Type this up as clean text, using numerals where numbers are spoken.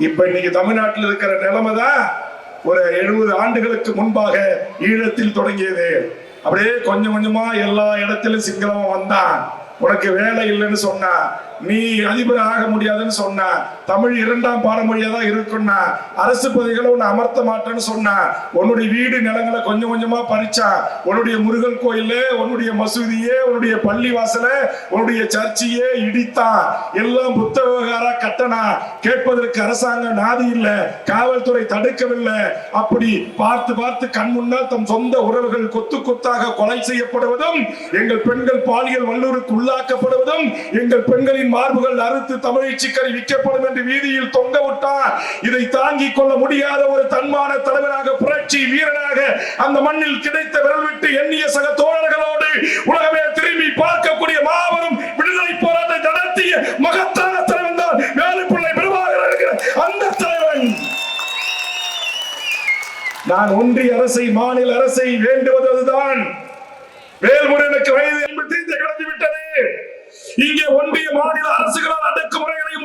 இப்ப இன்னைக்கு தமிழ்நாட்டில் இருக்கிற நிலைமை தான் ஒரு 70 ஆண்டுகளுக்கு முன்பாக ஈழத்தில் தொடங்கியது. அப்படியே கொஞ்சம் கொஞ்சமா எல்லா இடத்திலும் சிங்களம் வந்தான். உனக்கு வேலை இல்லைன்னு சொன்னா, நீ அதிபர் ஆக முடியாதுன்னு சொன்ன, தமிழ் 2ஆம் பாடமொழியா தான் இருக்குன்னா, அரசு பதவிகளை உன்னை அமர்த்த மாட்டேன்னு சொன்ன, உன்னுடைய வீடு நிலங்களை கொஞ்சம் கொஞ்சமா பறிச்சா, உன்னுடைய முருகன் கோயில, உன்னுடைய மசூதியே, உன்னுடைய பள்ளி வாசல, உன்னுடைய சர்ச்சையே இடித்தான். எல்லாம் புத்த விவகார கட்டணா. கேட்பதற்கு அரசாங்கம் நாதி இல்லை, காவல்துறை தடுக்கவில்லை. அப்படி பார்த்து பார்த்து கண் முன்னால் தம் சொந்த உறவுகள் கொத்து கொத்தாக கொலை செய்யப்படுவதும், எங்கள் பெண்கள் பாலியல் வல்லூருக்கு உள்ளாக்கப்படுவதும், எங்கள் பெண்களின் மார்புகள் அறுத்து தமிழை சிக்கரி விற்கப்படும் என்று வீதியில் தொங்க விட்டார். இதை தாங்கிக் கொள்ள முடியாத ஒரு தன்மான தலைவராக, புரட்சி வீரனாக அந்த மண்ணில் கிடைத்த விரல் விட்டு எண்ணிய சக தோழர்களோடு உலகமே திரும்பி பார்க்கக்கூடிய மாபெரும் விடுதலை போராட்டத்தை நடத்திய மகத்தான தலைவன் தான் வேலுப்பிள்ளை பிரபாகரன் என்கிற அந்த தலைவன். நான் ஒன்றிய அரசை, மாநில அரசை வேண்டுவதுதான், வேல்முருகனுக்கு வயது 85 கடந்து விட்டது. இங்கே ஒன்றிய மாநில அரசுகளால் அடக்குமுறைகளை